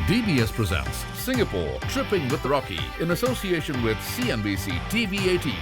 DBS presents Singapore Tripping with Rocky in association with CNBC TV 18.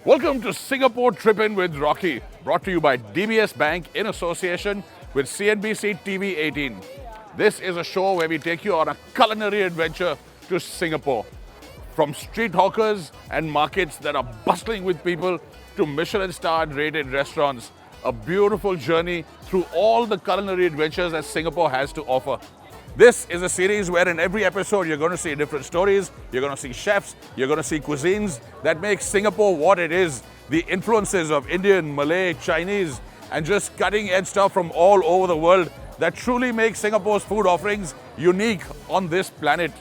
Welcome to Singapore Trippin' with Rocky, brought to you by DBS Bank in association with CNBC TV 18. This is a show where we take you on a culinary adventure to Singapore. From street hawkers and markets that are bustling with people to Michelin-starred rated restaurants, a beautiful journey through all the culinary adventures that Singapore has to offer. This is a series where in every episode you're going to see different stories, you're going to see chefs, you're going to see cuisines that make Singapore what it is. The influences of Indian, Malay, Chinese, and just cutting edge stuff from all over the world that truly make Singapore's food offerings unique on this planet.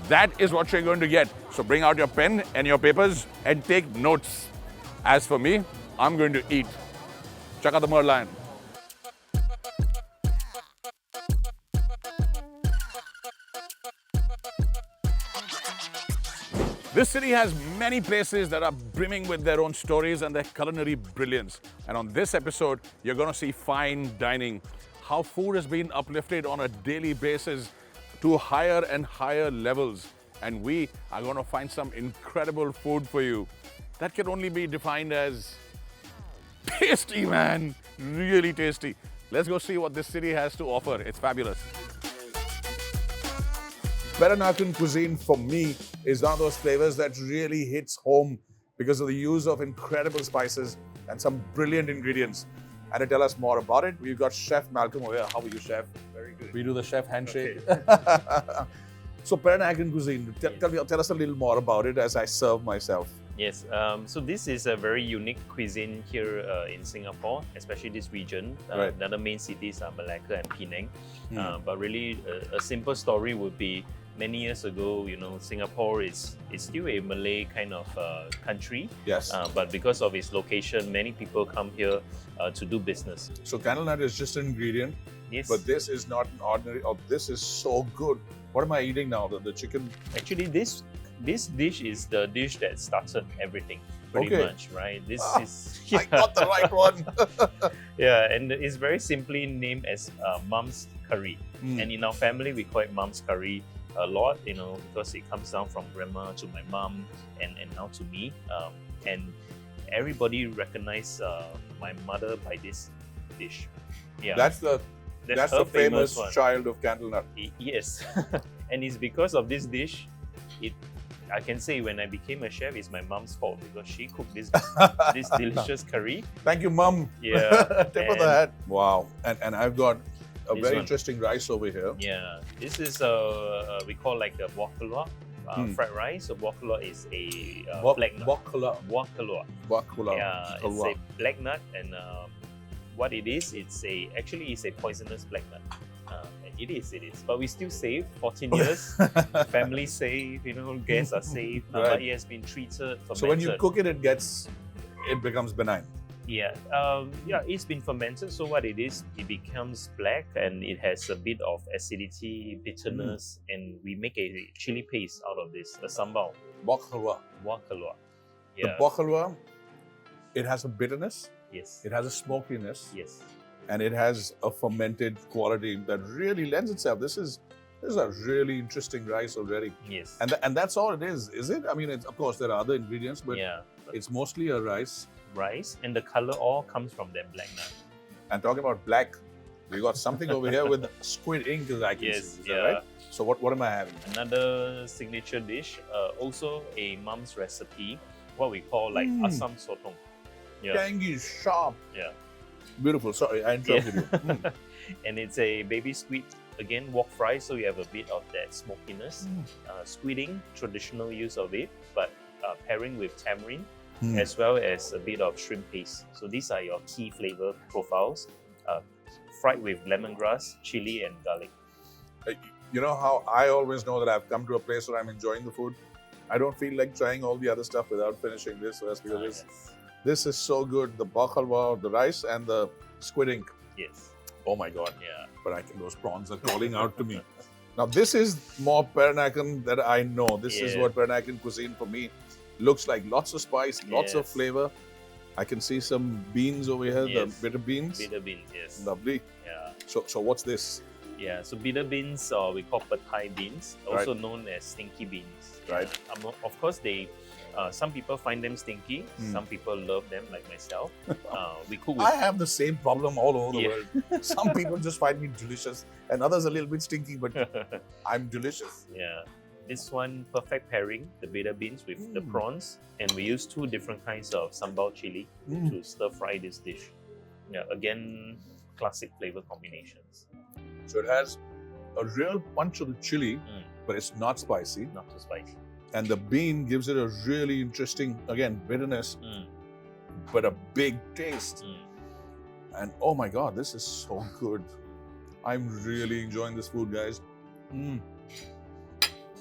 That is what you're going to get. So bring out your pen and your papers and take notes. As for me, I'm going to eat. Check out the Merlion. This city has many places that are brimming with their own stories and their culinary brilliance. And on this episode, you're going to see fine dining, how food has been uplifted on a daily basis to higher and higher levels. And we are going to find some incredible food for you that can only be defined as tasty, man. Really tasty. Let's go see what this city has to offer. It's fabulous. Peranakan cuisine for me is one of those flavors that really hits home because of the use of incredible spices and some brilliant ingredients. And to tell us more about it, we've got Chef Malcolm over here. How are you, Chef? Very good. We do the chef handshake. Okay. So Peranakan cuisine, tell us a little more about it as I serve myself. Yes, so this is a very unique cuisine here in Singapore, especially this region. Right. The other main cities are Malacca and Penang. But really, a simple story would be many years ago, Singapore is still a Malay kind of country. Yes. But because of its location, many people come here to do business. So candle nut is just an ingredient, Yes. but this is not an ordinary, this is so good. What am I eating now? The chicken? Actually, this dish is the dish that started everything, pretty Okay. much, right? This is I got the right one. yeah, and it's very simply named as Mum's Curry. And in our family, we call it Mum's Curry a lot, because it comes down from grandma to my mom and now to me. And everybody recognize my mother by this dish. Yeah, That's the her famous one. child of candle nut. Yes, and it's because of this dish. I can say when I became a chef, it's my mom's fault because she cooked this delicious curry. Thank you, Mum. Yeah, Tip of the hat. Wow. And I've got a This very one. interesting rice over here. Yeah, this is we call like the wok kelua, fried rice. So wok kelua is a black nut. Wok kelua. Bakula. Yeah, it's a black nut, and what it is, it's a poisonous black nut. It is. But we still save 14 years. Family safe, guests are safe. Right. But it has been treated, fermented. So when you cook it, it becomes benign. Yeah, it's been fermented. So what it is, it becomes black and it has a bit of acidity, bitterness, and we make a chili paste out of this, a sambal. Bakula. Wok kelua. The Yeah. bakula, it has a bitterness, Yes. it has a smokiness, Yes. and it has a fermented quality that really lends itself. This is a really interesting rice already. Yes. And that's all it is it? I mean, of course, there are other ingredients, but yeah. it's mostly a rice. Rice, and the color all comes from that black nut. And talking about black, we got something over here with squid ink, as I can Yes. see. Is Yeah. that right? So what am I having? Another signature dish, also a mom's recipe, what we call like Assam sotong. Yeah. Tangy, sharp. Yeah. Beautiful. Sorry, I interrupted you. And it's a baby squid, again wok fry, so you have a bit of that smokiness. Squiding, traditional use of it, but pairing with tamarind as well as a bit of shrimp paste. So these are your key flavor profiles. fried with lemongrass, chili, and garlic. You know how I always know that I've come to a place where I'm enjoying the food? I don't feel like trying all the other stuff without finishing this first because this is so good. The bak halwa, the rice, and the squid ink. Yes. Oh my God. Yeah. But those prawns are calling out to me. Now, this is more Peranakan that I know. This is what Peranakan cuisine for me looks like. Lots of spice, lots of flavor. I can see some beans over here, the bitter beans. Bitter beans, yes. Lovely. Yeah. So what's this? Yeah, so bitter beans, we call patai beans, also known as stinky beans. Right. Of course, some people find them stinky. Some people love them, like myself. We cook with... I have the same problem all over the world. Some people just find me delicious, and others a little bit stinky, but I'm delicious. Yeah. This one, perfect pairing, the bitter beans with the prawns. And we use 2 different kinds of sambal chili to stir fry this dish. Yeah, again, classic flavor combinations. So it has a real punch of the chili, but it's not spicy. Not too spicy. And the bean gives it a really interesting, again, bitterness, but a big taste. And oh my God, this is so good. I'm really enjoying this food, guys.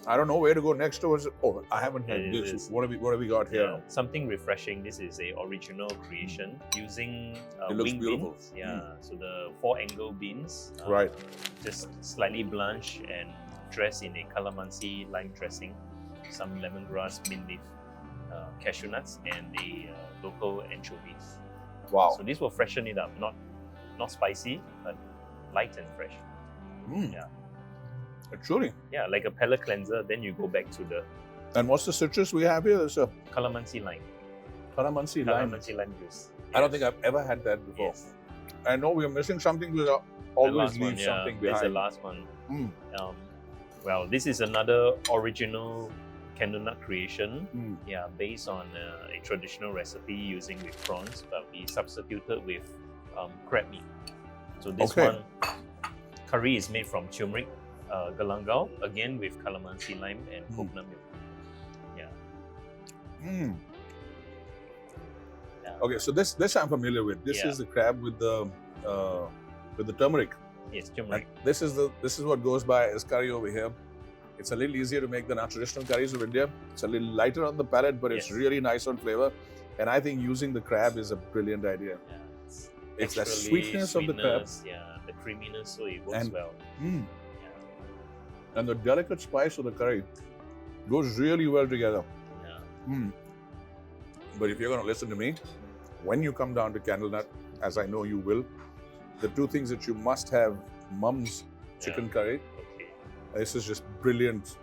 I don't know where to go next. I haven't had this. What have we got here? Something refreshing. This is a original creation using it looks wing beautiful. beans. Yeah, so the 4-angle beans. Right. Just slightly blanched and dressed in a calamansi lime dressing, some lemongrass, mint leaf, cashew nuts, and the local anchovies. Wow. So this will freshen it up. Not spicy, but light and fresh. Yeah. Truly. Yeah, like a palate cleanser. Then you go back to the... And what's the citrus we have here? There's a calamansi lime. Calamansi lime. Calamansi lime juice. I don't think I've ever had that before. Yes. I know we are missing something. We always leave something behind. There's the last one. Well, this is another original candle nut creation. Yeah, based on a traditional recipe using with prawns, but we substituted with crab meat. So this one, curry is made from turmeric, galangal, again with calamansi lime and coconut milk. Yeah. Okay, so this I'm familiar with. This is the crab with the turmeric. Yes, turmeric. And this is what goes by as curry over here. It's a little easier to make than our traditional curries of India. It's a little lighter on the palate, but it's really nice on flavor. And I think using the crab is a brilliant idea. Yeah, it's the sweetness of the crab. Yeah, the creaminess, so it works well. And the delicate spice of the curry goes really well together. Yeah. But if you're going to listen to me, when you come down to Candlenut, as I know you will, the 2 things that you must have, Mum's chicken curry. Okay. This is just brilliant.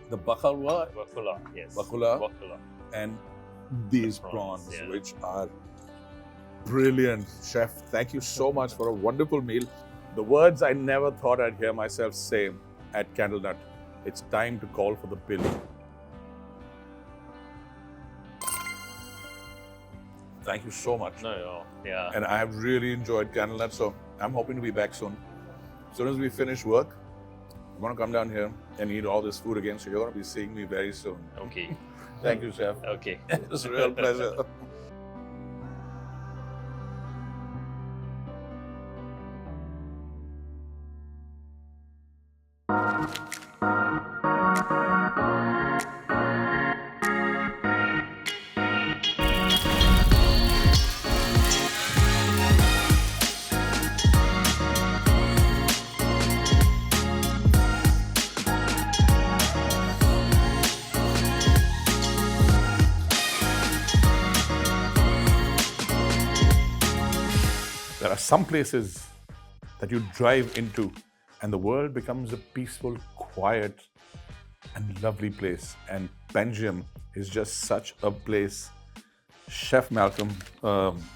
The bak halwa. Bakula, yes. Bakula. And these prawns, which are brilliant. Chef, thank you so much for a wonderful meal. The words I never thought I'd hear myself say at Candlenut. It's time to call for the bill. Thank you so much. Yeah. And I have really enjoyed Candlenut, so I'm hoping to be back soon. As soon as we finish work, I'm going to come down here and eat all this food again, so you're going to be seeing me very soon. Okay. Thank you, Chef. Okay. It's a real pleasure. There are some places that you drive into and the world becomes a peaceful, quiet and lovely place. And Panjiam is just such a place. Chef Malcolm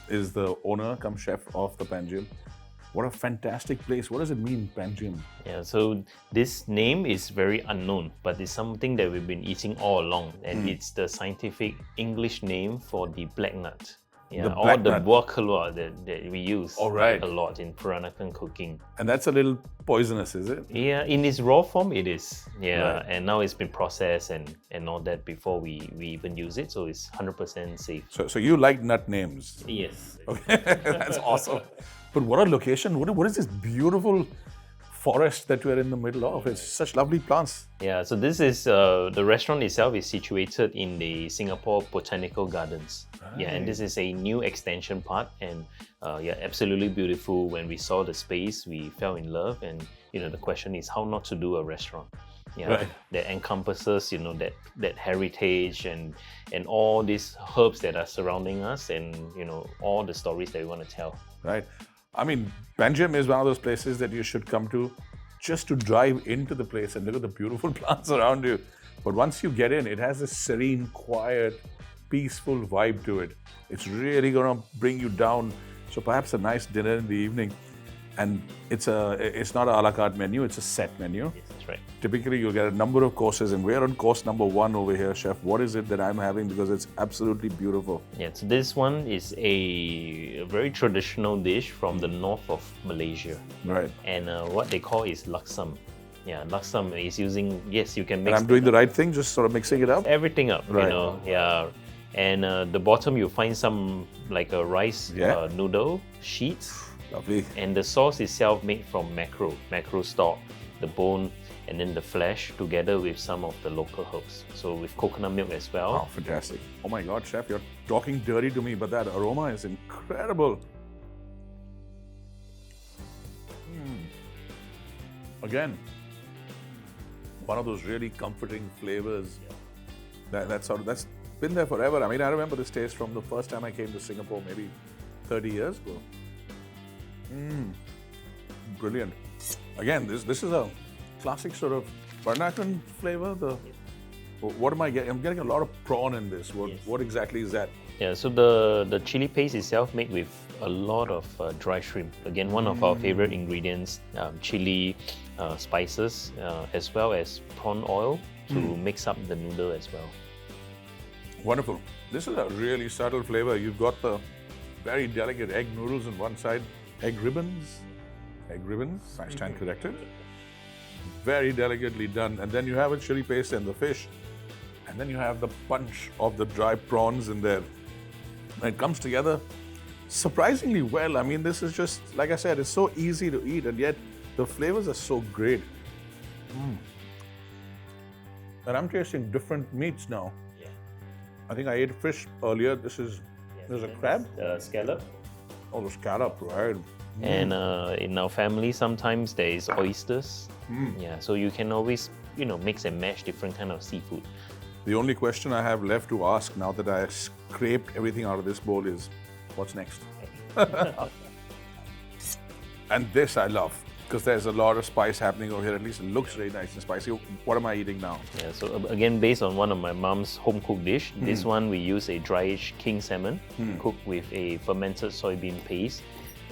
is the owner come chef of the Panjiam. What a fantastic place. What does it mean, Panjiam? Yeah, so this name is very unknown, but it's something that we've been eating all along. And it's the scientific English name for the black nut. Yeah, or the buah keluar that we use a lot in Peranakan cooking. And that's a little poisonous, is it? Yeah, in its raw form it is. Yeah, and now it's been processed and all that before we even use it, so it's 100% safe. So you like nut names? Yes. Okay, that's awesome. But what a location. What is this beautiful forest that we're in the middle of? It's such lovely plants. Yeah, so this is the restaurant itself is situated in the Singapore Botanical Gardens. Yeah, and this is a new extension part, and yeah, absolutely beautiful. When we saw the space, we fell in love, and the question is how not to do a restaurant. Yeah, Right. that encompasses that heritage and all these herbs that are surrounding us, and all the stories that we want to tell. Right. I mean, Benjam is one of those places that you should come to just to drive into the place and look at the beautiful plants around you. But once you get in, it has this serene, quiet, peaceful vibe to it. It's really going to bring you down. So perhaps a nice dinner in the evening. And it's not a la carte menu, it's a set menu. Yes, that's right. Typically, you'll get a number of courses, and we're on course number 1 over here, Chef. What is it that I'm having? Because it's absolutely beautiful. Yeah, so this one is a very traditional dish from the north of Malaysia. Right. And what they call is laksam. Yeah, laksam is using, yes, you can mix And I'm doing the right thing, just sort of mixing it up. everything up, Right. yeah. And the bottom you'll find some like a rice Yeah. noodle sheets. Lovely. And the sauce itself made from mackerel stock, the bone, and then the flesh together with some of the local herbs. So with coconut milk as well. Oh, fantastic. Oh my God, Chef, you're talking dirty to me, but that aroma is incredible. Again, one of those really comforting flavors. That's been there forever. I mean, I remember this taste from the first time I came to Singapore, maybe 30 years ago. Brilliant. Again, this is a classic sort of Peranakan flavor. What am I getting? I'm getting a lot of prawn in this. What exactly is that? Yeah, so the chili paste itself made with a lot of dry shrimp. Again, one of our favorite ingredients, chili, spices, as well as prawn oil to mix up the noodle as well. Wonderful. This is a really subtle flavor. You've got the very delicate egg noodles on one side, egg ribbons, I stand corrected. Very delicately done. And then you have a chili paste and the fish. And then you have the punch of the dry prawns in there. And it comes together surprisingly well. I mean, this is just, like I said, it's so easy to eat, and yet the flavors are so great. And I'm tasting different meats now. Yeah. I think I ate fish earlier. There's a crab? Scallop. Oh, the scallop, right. And in our family, sometimes there is oysters. Yeah, so you can always, mix and match different kind of seafood. The only question I have left to ask now that I scraped everything out of this bowl is, what's next? And this I love, because there's a lot of spice happening over here. At least it looks very nice and spicy. What am I eating now? Yeah, so again, based on one of my mom's home cooked dish, this one we use a dry-aged king salmon cooked with a fermented soybean paste,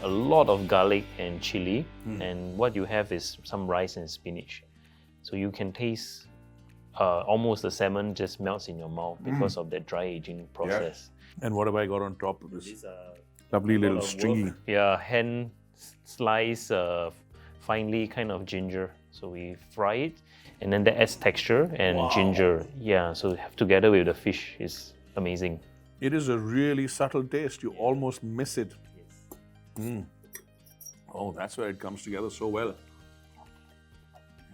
a lot of garlic and chili, and what you have is some rice and spinach. So you can taste almost the salmon just melts in your mouth because of that dry aging process. And what have I got on top of this? These are Lovely little stringy. Yeah, hand slice finely kind of ginger. So we fry it, and then that adds texture and ginger. Yeah, so together with the fish is amazing. It is a really subtle taste. You almost miss it. Oh, that's where it comes together so well.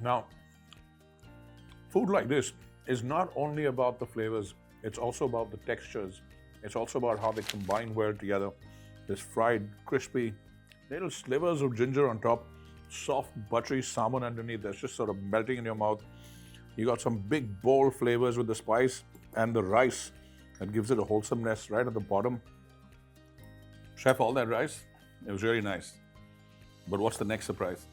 Now, food like this is not only about the flavors, it's also about the textures. It's also about how they combine well together. This fried, crispy, little slivers of ginger on top, soft, buttery salmon underneath that's just sort of melting in your mouth. You got some big, bold flavors with the spice and the rice that gives it a wholesomeness right at the bottom. Chef, all that rice, it was really nice. But what's the next surprise?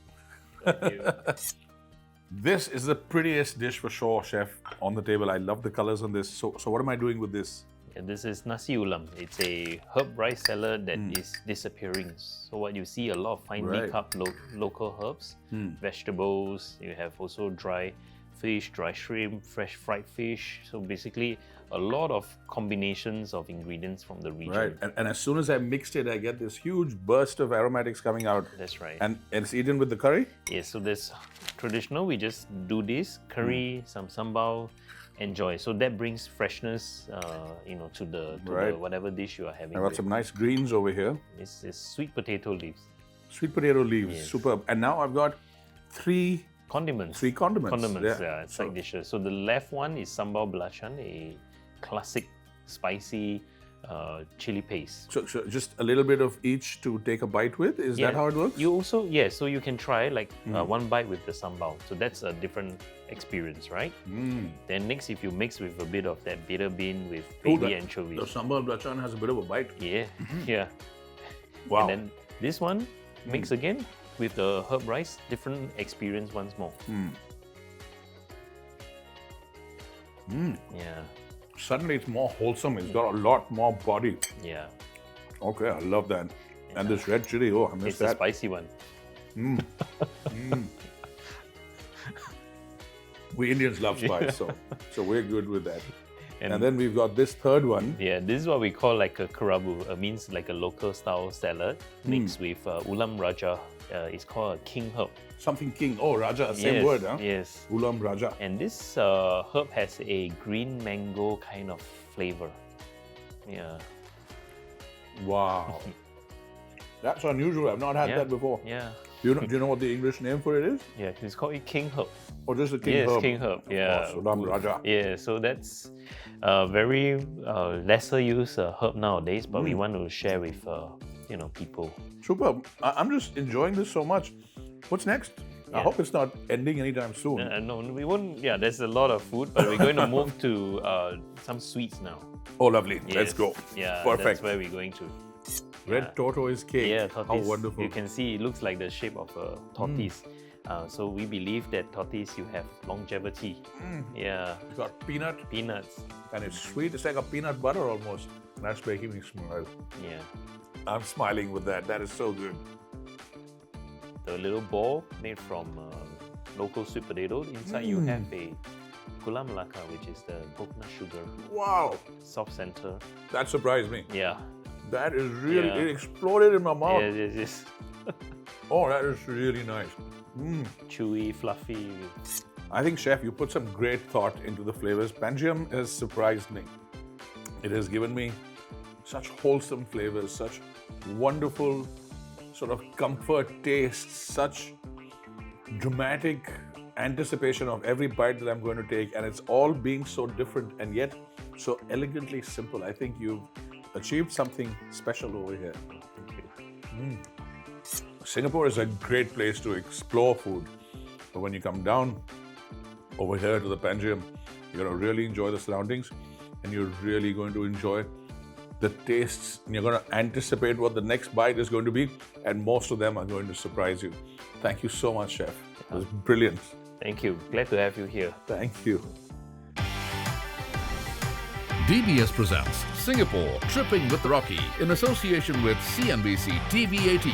This is the prettiest dish for sure, Chef, on the table. I love the colors on this. So what am I doing with this? And this is nasi ulam. It's a herb rice salad that is disappearing. So what you see, a lot of finely cut local herbs, vegetables. You have also dry fish, dry shrimp, fresh fried fish. So basically, a lot of combinations of ingredients from the region. Right, and as soon as I mixed it, I get this huge burst of aromatics coming out. That's right. And it's eaten with the curry? Yes, so this traditional, we just do this, curry, some sambal, enjoy. So that brings freshness, to the whatever dish you are having. I got some nice greens over here. It's sweet potato leaves. Sweet potato leaves, Yes. superb. And now I've got three Condiments. condiments. Condiments, Yeah. side dishes. So the left one is sambal belacan, a classic spicy chili paste. So just a little bit of each to take a bite with. Is that how it works? You also, so you can try like one bite with the sambal. So that's a different experience, right? Then next, if you mix with a bit of that bitter bean with baby anchovies. The sambal belacan has a bit of a bite. Yeah, yeah. Wow. And then this one, mix again with the herb rice, different experience once more. Yeah, Suddenly it's more wholesome. It's got a lot more body. yeah. Okay, I love that. And this red chili, oh, I It's missed the that. spicy one. We Indians love spice, so we're good with that. And, And then we've got this third one. yeah, this is what we call like a kerabu. Means like a local style salad mixed with ulam raja. It's called a king herb. Something king. Oh, Raja, same Yes, word, huh? Yes. Ulam Raja. And this herb has a green mango kind of flavor. Yeah. Wow. That's unusual. I've not had Yeah. that before. Yeah. Do you know what the English name for it is? Yeah. It's called a king herb. Or just a king Yes, herb? king herb. Yeah. Oh, Ulam Raja. Yeah. So that's very lesser used herb nowadays, but we want to share with people. Superb. I'm just enjoying this so much. What's next? I Yeah. hope it's not ending anytime soon. No, we won't. Yeah, there's a lot of food, but we're going to move to some sweets now. Oh, lovely. Let's Yes. go. Yeah, Perfect. that's where we're going to. Red tortoise cake. Yeah, How tortoise. wonderful. You can see it looks like the shape of a tortoise. So we believe that tortoise, you have longevity. Yeah, It's got peanut peanuts. and it's sweet. It's like a peanut butter almost. That's making me smile. Yeah, I'm smiling with that. That is so good. the little ball made from local sweet potato. Inside you have a gula melaka, which is the coconut sugar, Wow. soft center. That surprised me. Yeah, That is really, Yeah. it exploded in my mouth. yes. Oh, that is really nice. Chewy, fluffy. I think, Chef, you put some great thought into the flavors. Panjim has surprised me. It has given me such wholesome flavors, such wonderful sort of comfort tastes, such dramatic anticipation of every bite that I'm going to take, and it's all being so different and yet so elegantly simple. I think you've achieved something special over here. Thank you. Singapore is a great place to explore food, but when you come down over here to the Panjim, you're going to really enjoy the surroundings, and you're really going to enjoy the tastes, and you're going to anticipate what the next bite is going to be, and most of them are going to surprise you. Thank you so much, Chef. It was brilliant. Thank you. Glad to have you here. Thank you. DBS presents Singapore Tripping with Rocky in association with CNBC TV 18.